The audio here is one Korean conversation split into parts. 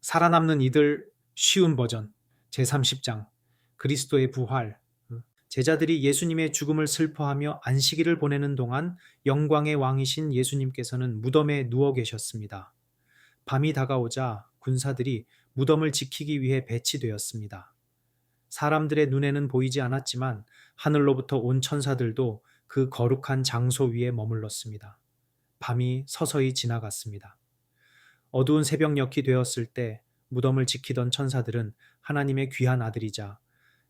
살아남는 이들 쉬운 버전 제30장 그리스도의 부활. 제자들이 예수님의 죽음을 슬퍼하며 안식일을 보내는 동안 영광의 왕이신 예수님께서는 무덤에 누워 계셨습니다. 밤이 다가오자 군사들이 무덤을 지키기 위해 배치되었습니다. 사람들의 눈에는 보이지 않았지만 하늘로부터 온 천사들도 그 거룩한 장소 위에 머물렀습니다. 밤이 서서히 지나갔습니다. 어두운 새벽녘이 되었을 때 무덤을 지키던 천사들은 하나님의 귀한 아들이자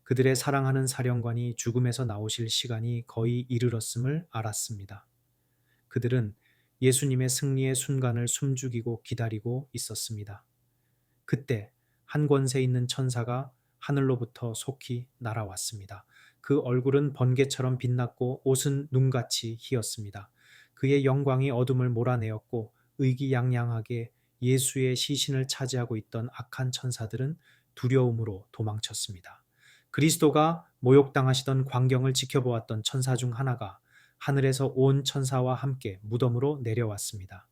그들의 사랑하는 사령관이 죽음에서 나오실 시간이 거의 이르렀음을 알았습니다. 그들은 예수님의 승리의 순간을 숨죽이고 기다리고 있었습니다. 그때 한 권세 있는 천사가 하늘로부터 속히 날아왔습니다. 그 얼굴은 번개처럼 빛났고 옷은 눈같이 희었습니다. 그의 영광이 어둠을 몰아내었고 의기양양하게 예수의 시신을 차지하고 있던 악한 천사들은 두려움으로 도망쳤습니다. 그리스도가 모욕당하시던 광경을 지켜보았던 천사 중 하나가 하늘에서 온 천사와 함께 무덤으로 내려왔습니다.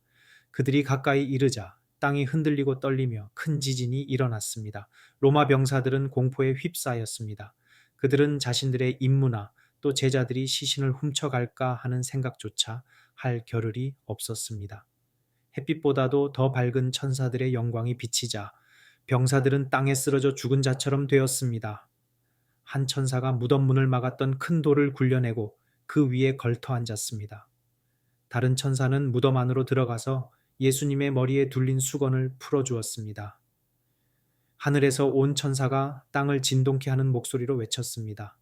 그들이 가까이 이르자 땅이 흔들리고 떨리며 큰 지진이 일어났습니다. 로마 병사들은 공포에 휩싸였습니다. 그들은 자신들의 임무나 또 제자들이 시신을 훔쳐갈까 하는 생각조차 할 겨를이 없었습니다. 햇빛보다도 더 밝은 천사들의 영광이 비치자 병사들은 땅에 쓰러져 죽은 자처럼 되었습니다. 한 천사가 무덤 문을 막았던 큰 돌을 굴려내고 그 위에 걸터 앉았습니다. 다른 천사는 무덤 안으로 들어가서 예수님의 머리에 둘린 수건을 풀어주었습니다. 하늘에서 온 천사가 땅을 진동케 하는 목소리로 외쳤습니다.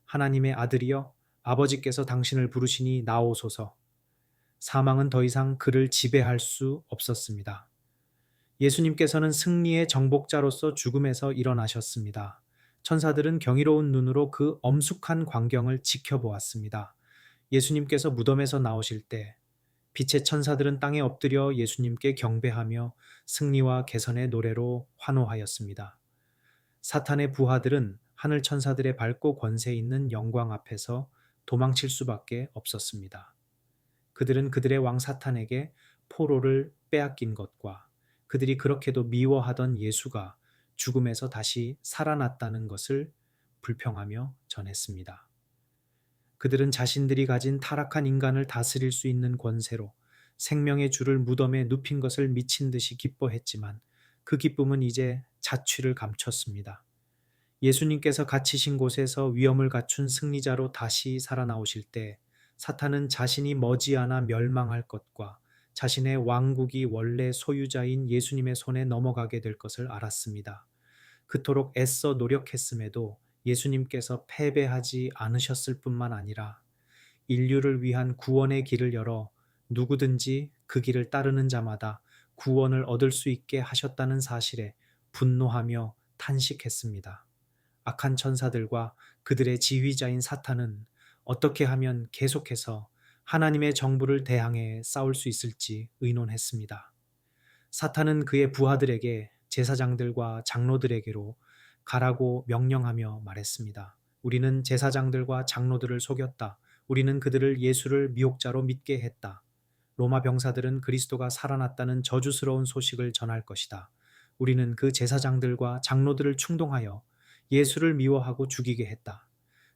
하나님의 아들이여, 아버지께서 당신을 부르시니 나오소서. 사망은 더 이상 그를 지배할 수 없었습니다. 예수님께서는 승리의 정복자로서 죽음에서 일어나셨습니다. 천사들은 경이로운 눈으로 그 엄숙한 광경을 지켜보았습니다. 예수님께서 무덤에서 나오실 때 빛의 천사들은 땅에 엎드려 예수님께 경배하며 승리와 개선의 노래로 환호하였습니다. 사탄의 부하들은 하늘 천사들의 밝고 권세 있는 영광 앞에서 도망칠 수밖에 없었습니다. 그들은 그들의 왕 사탄에게 포로를 빼앗긴 것과 그들이 그렇게도 미워하던 예수가 죽음에서 다시 살아났다는 것을 불평하며 전했습니다. 그들은 자신들이 가진 타락한 인간을 다스릴 수 있는 권세로 생명의 줄을 무덤에 눕힌 것을 미친 듯이 기뻐했지만 그 기쁨은 이제 자취를 감췄습니다. 예수님께서 갇히신 곳에서 위엄을 갖춘 승리자로 다시 살아나오실 때 사탄은 자신이 머지않아 멸망할 것과 자신의 왕국이 원래 소유자인 예수님의 손에 넘어가게 될 것을 알았습니다. 그토록 애써 노력했음에도 예수님께서 패배하지 않으셨을 뿐만 아니라 인류를 위한 구원의 길을 열어 누구든지 그 길을 따르는 자마다 구원을 얻을 수 있게 하셨다는 사실에 분노하며 탄식했습니다. 악한 천사들과 그들의 지휘자인 사탄은 어떻게 하면 계속해서 하나님의 정부를 대항해 싸울 수 있을지 의논했습니다. 사탄은 그의 부하들에게 제사장들과 장로들에게로 가라고 명령하며 말했습니다. 우리는 제사장들과 장로들을 속였다. 우리는 그들을 예수를 미혹자로 믿게 했다. 로마 병사들은 그리스도가 살아났다는 저주스러운 소식을 전할 것이다. 우리는 그 제사장들과 장로들을 충동하여 예수를 미워하고 죽이게 했다.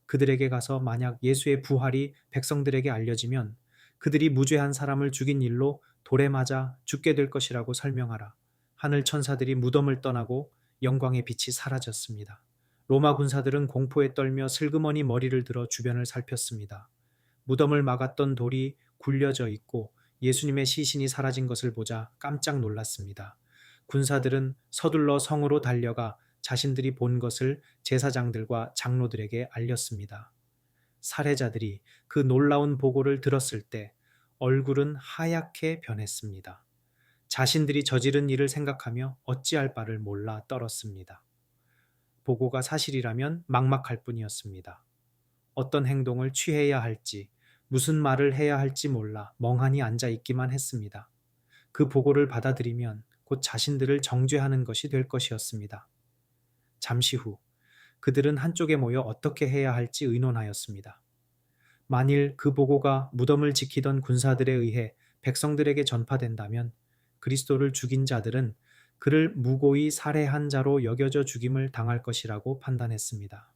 그들에게 가서 만약 예수의 부활이 백성들에게 알려지면 그들이 무죄한 사람을 죽인 일로 돌에 맞아 죽게 될 것이라고 설명하라. 하늘 천사들이 무덤을 떠나고 영광의 빛이 사라졌습니다. 로마 군사들은 공포에 떨며 슬그머니 머리를 들어 주변을 살폈습니다. 무덤을 막았던 돌이 굴려져 있고 예수님의 시신이 사라진 것을 보자 깜짝 놀랐습니다. 군사들은 서둘러 성으로 달려가 자신들이 본 것을 제사장들과 장로들에게 알렸습니다. 살해자들이 그 놀라운 보고를 들었을 때 얼굴은 하얗게 변했습니다. 자신들이 저지른 일을 생각하며 어찌할 바를 몰라 떨었습니다. 보고가 사실이라면 막막할 뿐이었습니다. 어떤 행동을 취해야 할지, 무슨 말을 해야 할지 몰라 멍하니 앉아 있기만 했습니다. 그 보고를 받아들이면 곧 자신들을 정죄하는 것이 될 것이었습니다. 잠시 후 그들은 한쪽에 모여 어떻게 해야 할지 의논하였습니다. 만일 그 보고가 무덤을 지키던 군사들에 의해 백성들에게 전파된다면 그리스도를 죽인 자들은 그를 무고히 살해한 자로 여겨져 죽임을 당할 것이라고 판단했습니다.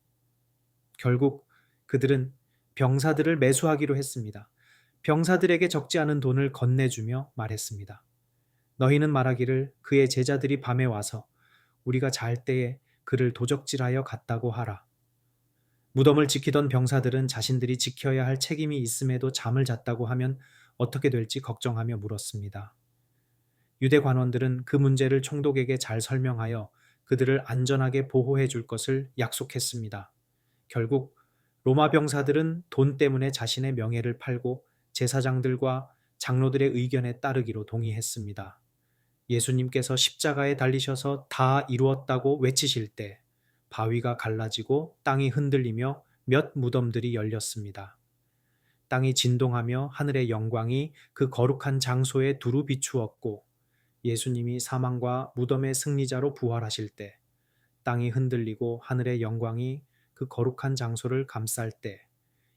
결국 그들은 병사들을 매수하기로 했습니다. 병사들에게 적지 않은 돈을 건네주며 말했습니다. 너희는 말하기를 그의 제자들이 밤에 와서 우리가 잘 때에 그를 도적질하여 갔다고 하라. 무덤을 지키던 병사들은 자신들이 지켜야 할 책임이 있음에도 잠을 잤다고 하면 어떻게 될지 걱정하며 물었습니다. 유대 관원들은 그 문제를 총독에게 잘 설명하여 그들을 안전하게 보호해 줄 것을 약속했습니다. 결국 로마 병사들은 돈 때문에 자신의 명예를 팔고 제사장들과 장로들의 의견에 따르기로 동의했습니다. 예수님께서 십자가에 달리셔서 다 이루었다고 외치실 때 바위가 갈라지고 땅이 흔들리며 몇 무덤들이 열렸습니다. 땅이 진동하며 하늘의 영광이 그 거룩한 장소에 두루 비추었고 예수님이 사망과 무덤의 승리자로 부활하실 때 땅이 흔들리고 하늘의 영광이 그 거룩한 장소를 감쌀 때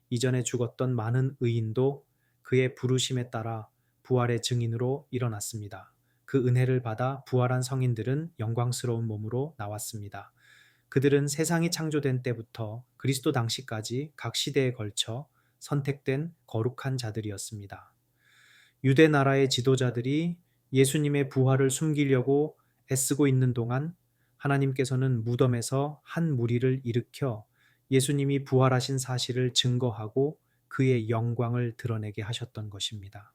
이전에 죽었던 많은 의인도 그의 부르심에 따라 부활의 증인으로 일어났습니다. 그 은혜를 받아 부활한 성인들은 영광스러운 몸으로 나왔습니다. 그들은 세상이 창조된 때부터 그리스도 당시까지 각 시대에 걸쳐 선택된 거룩한 자들이었습니다. 유대 나라의 지도자들이 예수님의 부활을 숨기려고 애쓰고 있는 동안 하나님께서는 무덤에서 한 무리를 일으켜 예수님이 부활하신 사실을 증거하고 그의 영광을 드러내게 하셨던 것입니다.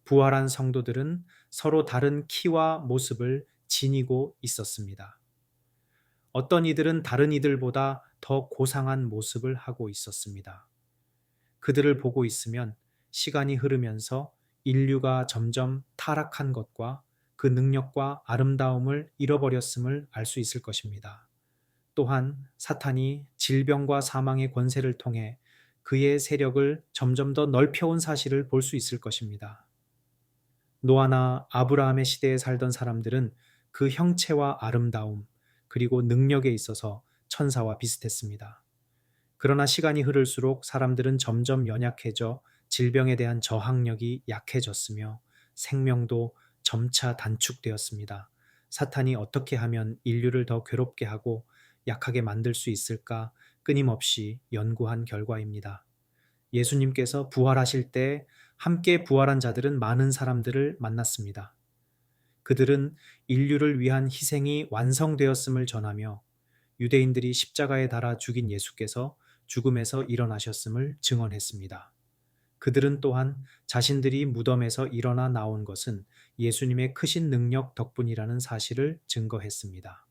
부활한 성도들은 서로 다른 키와 모습을 지니고 있었습니다. 어떤 이들은 다른 이들보다 더 고상한 모습을 하고 있었습니다. 그들을 보고 있으면 시간이 흐르면서 인류가 점점 타락한 것과 그 능력과 아름다움을 잃어버렸음을 알 수 있을 것입니다. 또한 사탄이 질병과 사망의 권세를 통해 그의 세력을 점점 더 넓혀온 사실을 볼 수 있을 것입니다. 노아나 아브라함의 시대에 살던 사람들은 그 형체와 아름다움, 그리고 능력에 있어서 천사와 비슷했습니다. 그러나 시간이 흐를수록 사람들은 점점 연약해져 질병에 대한 저항력이 약해졌으며 생명도 점차 단축되었습니다. 사탄이 어떻게 하면 인류를 더 괴롭게 하고 약하게 만들 수 있을까 끊임없이 연구한 결과입니다. 예수님께서 부활하실 때 함께 부활한 자들은 많은 사람들을 만났습니다. 그들은 인류를 위한 희생이 완성되었음을 전하며 유대인들이 십자가에 달아 죽인 예수께서 죽음에서 일어나셨음을 증언했습니다. 그들은 또한 자신들이 무덤에서 일어나 나온 것은 예수님의 크신 능력 덕분이라는 사실을 증거했습니다.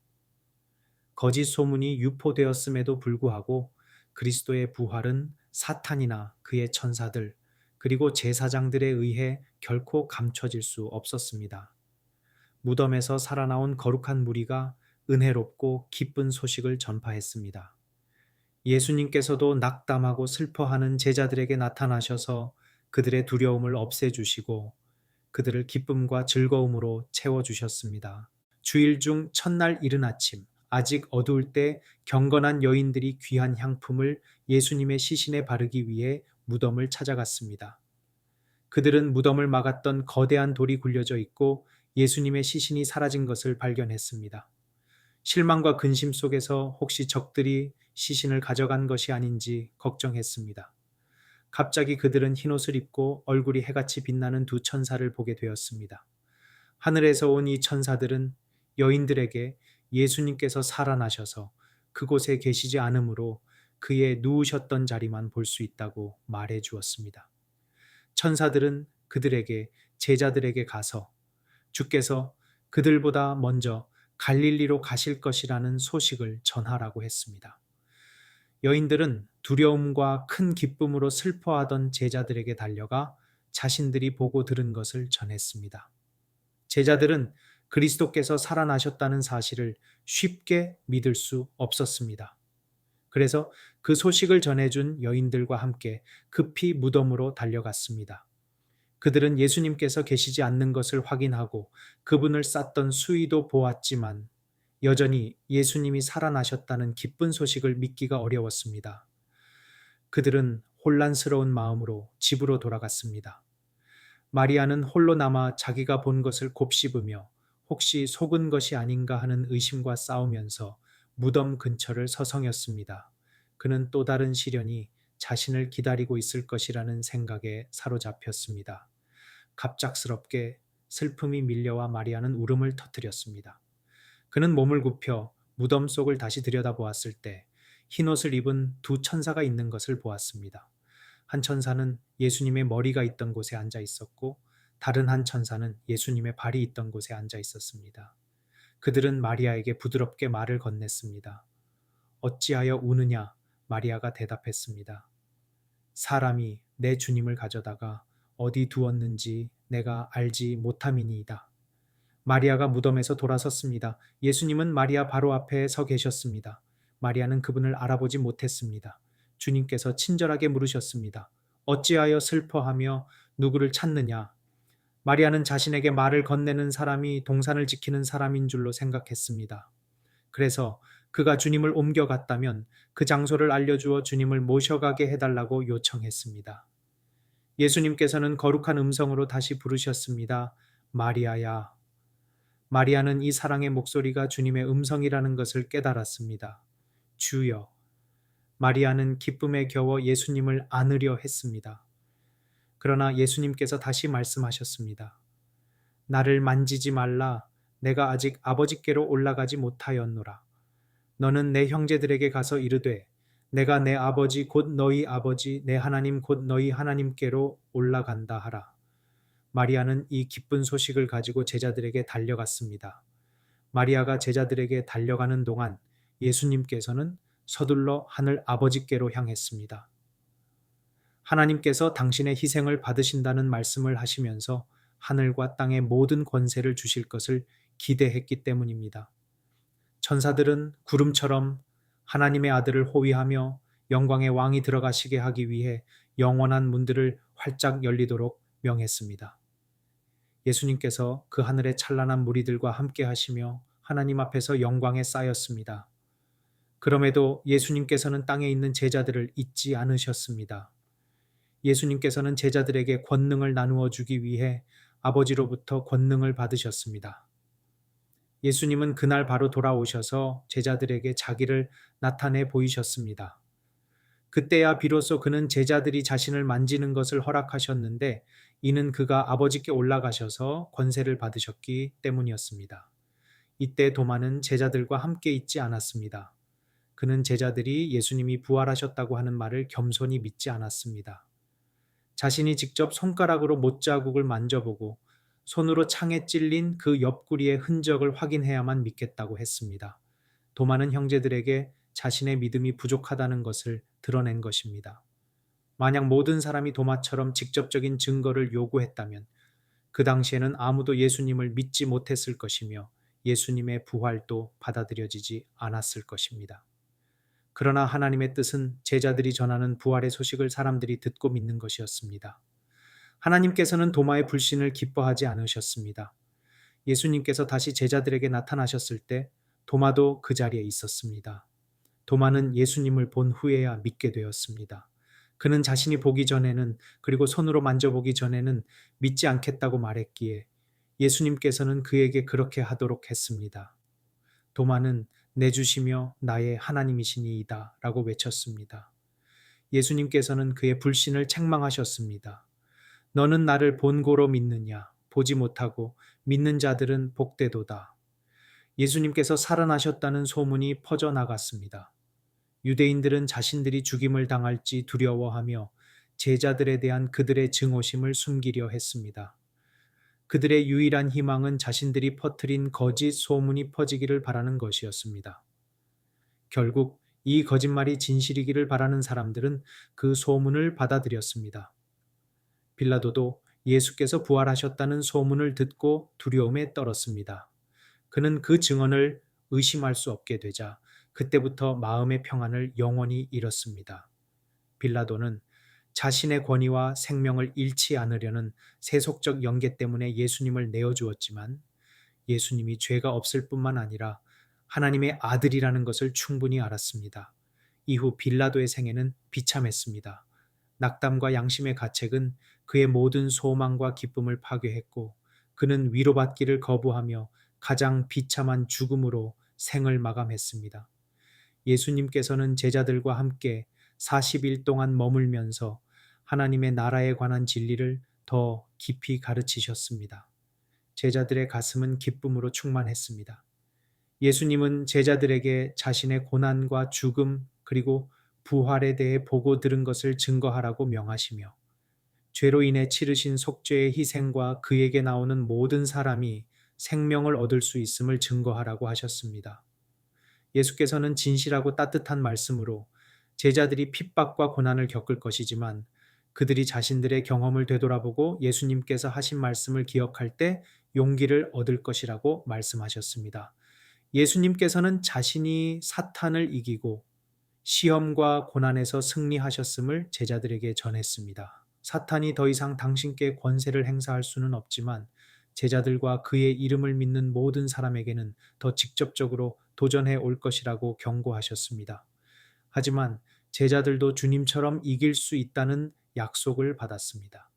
거짓 소문이 유포되었음에도 불구하고 그리스도의 부활은 사탄이나 그의 천사들, 그리고 제사장들에 의해 결코 감춰질 수 없었습니다. 무덤에서 살아나온 거룩한 무리가 은혜롭고 기쁜 소식을 전파했습니다. 예수님께서도 낙담하고 슬퍼하는 제자들에게 나타나셔서 그들의 두려움을 없애주시고 그들을 기쁨과 즐거움으로 채워주셨습니다. 주일 중 첫날 이른 아침, 아직 어두울 때 경건한 여인들이 귀한 향품을 예수님의 시신에 바르기 위해 무덤을 찾아갔습니다. 그들은 무덤을 막았던 거대한 돌이 굴려져 있고 예수님의 시신이 사라진 것을 발견했습니다. 실망과 근심 속에서 혹시 적들이 시신을 가져간 것이 아닌지 걱정했습니다. 갑자기 그들은 흰옷을 입고 얼굴이 해같이 빛나는 두 천사를 보게 되었습니다. 하늘에서 온 이 천사들은 여인들에게 예수님께서 살아나셔서 그곳에 계시지 않으므로 그의 누우셨던 자리만 볼 수 있다고 말해 주었습니다. 천사들은 그들에게 제자들에게 가서 주께서 그들보다 먼저 갈릴리로 가실 것이라는 소식을 전하라고 했습니다. 여인들은 두려움과 큰 기쁨으로 슬퍼하던 제자들에게 달려가 자신들이 보고 들은 것을 전했습니다. 제자들은 그리스도께서 살아나셨다는 사실을 쉽게 믿을 수 없었습니다. 그래서 그 소식을 전해준 여인들과 함께 급히 무덤으로 달려갔습니다. 그들은 예수님께서 계시지 않는 것을 확인하고 그분을 쌌던 수의도 보았지만 여전히 예수님이 살아나셨다는 기쁜 소식을 믿기가 어려웠습니다. 그들은 혼란스러운 마음으로 집으로 돌아갔습니다. 마리아는 홀로 남아 자기가 본 것을 곱씹으며 혹시 속은 것이 아닌가 하는 의심과 싸우면서 무덤 근처를 서성였습니다. 그는 또 다른 시련이 자신을 기다리고 있을 것이라는 생각에 사로잡혔습니다. 갑작스럽게 슬픔이 밀려와 마리아는 울음을 터뜨렸습니다. 그는 몸을 굽혀 무덤 속을 다시 들여다보았을 때 흰옷을 입은 두 천사가 있는 것을 보았습니다. 한 천사는 예수님의 머리가 있던 곳에 앉아 있었고 다른 한 천사는 예수님의 발이 있던 곳에 앉아 있었습니다. 그들은 마리아에게 부드럽게 말을 건넸습니다. 어찌하여 우느냐? 마리아가 대답했습니다. 사람이 내 주님을 가져다가 어디 두었는지 내가 알지 못함이니이다. 마리아가 무덤에서 돌아섰습니다. 예수님은 마리아 바로 앞에 서 계셨습니다. 마리아는 그분을 알아보지 못했습니다. 주님께서 친절하게 물으셨습니다. 어찌하여 슬퍼하며 누구를 찾느냐? 마리아는 자신에게 말을 건네는 사람이 동산을 지키는 사람인 줄로 생각했습니다. 그래서 그가 주님을 옮겨갔다면 그 장소를 알려주어 주님을 모셔가게 해달라고 요청했습니다. 예수님께서는 거룩한 음성으로 다시 부르셨습니다. 마리아야. 마리아는 이 사랑의 목소리가 주님의 음성이라는 것을 깨달았습니다. 주여. 마리아는 기쁨에 겨워 예수님을 안으려 했습니다. 그러나 예수님께서 다시 말씀하셨습니다. 나를 만지지 말라. 내가 아직 아버지께로 올라가지 못하였노라. 너는 내 형제들에게 가서 이르되 내가 내 아버지 곧 너희 아버지 내 하나님 곧 너희 하나님께로 올라간다 하라. 마리아는 이 기쁜 소식을 가지고 제자들에게 달려갔습니다. 마리아가 제자들에게 달려가는 동안 예수님께서는 서둘러 하늘 아버지께로 향했습니다. 하나님께서 당신의 희생을 받으신다는 말씀을 하시면서 하늘과 땅의 모든 권세를 주실 것을 기대했기 때문입니다. 천사들은 구름처럼 하나님의 아들을 호위하며 영광의 왕이 들어가시게 하기 위해 영원한 문들을 활짝 열리도록 명했습니다. 예수님께서 그 하늘의 찬란한 무리들과 함께 하시며 하나님 앞에서 영광에 쌓였습니다. 그럼에도 예수님께서는 땅에 있는 제자들을 잊지 않으셨습니다. 예수님께서는 제자들에게 권능을 나누어 주기 위해 아버지로부터 권능을 받으셨습니다. 예수님은 그날 바로 돌아오셔서 제자들에게 자기를 나타내 보이셨습니다. 그때야 비로소 그는 제자들이 자신을 만지는 것을 허락하셨는데 이는 그가 아버지께 올라가셔서 권세를 받으셨기 때문이었습니다. 이때 도마는 제자들과 함께 있지 않았습니다. 그는 제자들이 예수님이 부활하셨다고 하는 말을 겸손히 믿지 않았습니다. 자신이 직접 손가락으로 못자국을 만져보고 손으로 창에 찔린 그 옆구리의 흔적을 확인해야만 믿겠다고 했습니다. 도마는 형제들에게 자신의 믿음이 부족하다는 것을 드러낸 것입니다. 만약 모든 사람이 도마처럼 직접적인 증거를 요구했다면 그 당시에는 아무도 예수님을 믿지 못했을 것이며 예수님의 부활도 받아들여지지 않았을 것입니다. 그러나 하나님의 뜻은 제자들이 전하는 부활의 소식을 사람들이 듣고 믿는 것이었습니다. 하나님께서는 도마의 불신을 기뻐하지 않으셨습니다. 예수님께서 다시 제자들에게 나타나셨을 때 도마도 그 자리에 있었습니다. 도마는 예수님을 본 후에야 믿게 되었습니다. 그는 자신이 보기 전에는 그리고 손으로 만져보기 전에는 믿지 않겠다고 말했기에 예수님께서는 그에게 그렇게 하도록 했습니다. 도마는 내 주시며 나의 하나님이시니이다 라고 외쳤습니다. 예수님께서는 그의 불신을 책망하셨습니다. 너는 나를 본고로 믿느냐? 보지 못하고 믿는 자들은 복되도다. 예수님께서 살아나셨다는 소문이 퍼져나갔습니다. 유대인들은 자신들이 죽임을 당할지 두려워하며 제자들에 대한 그들의 증오심을 숨기려 했습니다. 그들의 유일한 희망은 자신들이 퍼뜨린 거짓 소문이 퍼지기를 바라는 것이었습니다. 결국 이 거짓말이 진실이기를 바라는 사람들은 그 소문을 받아들였습니다. 빌라도도 예수께서 부활하셨다는 소문을 듣고 두려움에 떨었습니다. 그는 그 증언을 의심할 수 없게 되자 그때부터 마음의 평안을 영원히 잃었습니다. 빌라도는 자신의 권위와 생명을 잃지 않으려는 세속적 연계 때문에 예수님을 내어주었지만 예수님이 죄가 없을 뿐만 아니라 하나님의 아들이라는 것을 충분히 알았습니다. 이후 빌라도의 생애는 비참했습니다. 낙담과 양심의 가책은 그의 모든 소망과 기쁨을 파괴했고 그는 위로받기를 거부하며 가장 비참한 죽음으로 생을 마감했습니다. 예수님께서는 제자들과 함께 40일 동안 머물면서 하나님의 나라에 관한 진리를 더 깊이 가르치셨습니다. 제자들의 가슴은 기쁨으로 충만했습니다. 예수님은 제자들에게 자신의 고난과 죽음 그리고 부활에 대해 보고 들은 것을 증거하라고 명하시며 죄로 인해 치르신 속죄의 희생과 그에게 나오는 모든 사람이 생명을 얻을 수 있음을 증거하라고 하셨습니다. 예수께서는 진실하고 따뜻한 말씀으로 제자들이 핍박과 고난을 겪을 것이지만 그들이 자신들의 경험을 되돌아보고 예수님께서 하신 말씀을 기억할 때 용기를 얻을 것이라고 말씀하셨습니다. 예수님께서는 자신이 사탄을 이기고 시험과 고난에서 승리하셨음을 제자들에게 전했습니다. 사탄이 더 이상 당신께 권세를 행사할 수는 없지만 제자들과 그의 이름을 믿는 모든 사람에게는 더 직접적으로 도전해 올 것이라고 경고하셨습니다. 하지만 제자들도 주님처럼 이길 수 있다는 약속을 받았습니다.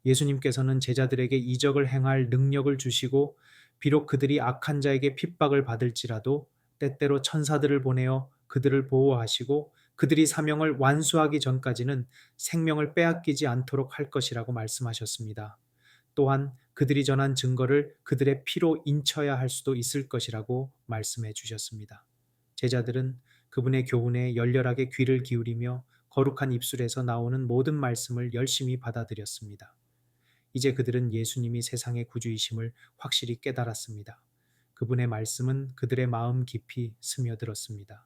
예수님께서는 제자들에게 이적을 행할 능력을 주시고 비록 그들이 악한 자에게 핍박을 받을지라도 때때로 천사들을 보내어 그들을 보호하시고 그들이 사명을 완수하기 전까지는 생명을 빼앗기지 않도록 할 것이라고 말씀하셨습니다. 또한 그들이 전한 증거를 그들의 피로 인쳐야 할 수도 있을 것이라고 말씀해 주셨습니다. 제자들은 그분의 교훈에 열렬하게 귀를 기울이며 거룩한 입술에서 나오는 모든 말씀을 열심히 받아들였습니다. 이제 그들은 예수님이 세상의 구주이심을 확실히 깨달았습니다. 그분의 말씀은 그들의 마음 깊이 스며들었습니다.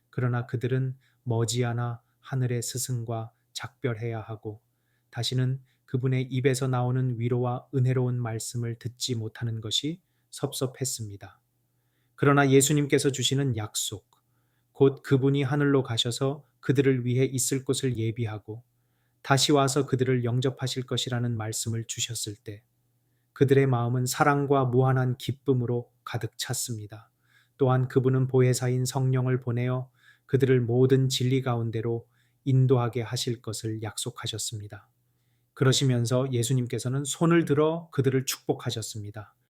그러나 그들은 머지않아 하늘의 스승과 작별해야 하고 다시는 그분의 입에서 나오는 위로와 은혜로운 말씀을 듣지 못하는 것이 섭섭했습니다. 그러나 예수님께서 주시는 약속, 곧 그분이 하늘로 가셔서 그들을 위해 있을 곳을 예비하고 다시 와서 그들을 영접하실 것이라는 말씀을 주셨을 때 그들의 마음은 사랑과 무한한 기쁨으로 가득 찼습니다. 또한 그분은 보혜사인 성령을 보내어 그들을 모든 진리 가운데로 인도하게 하실 것을 약속하셨습니다. 그러시면서 예수님께서는 손을 들어 그들을 축복하셨습니다.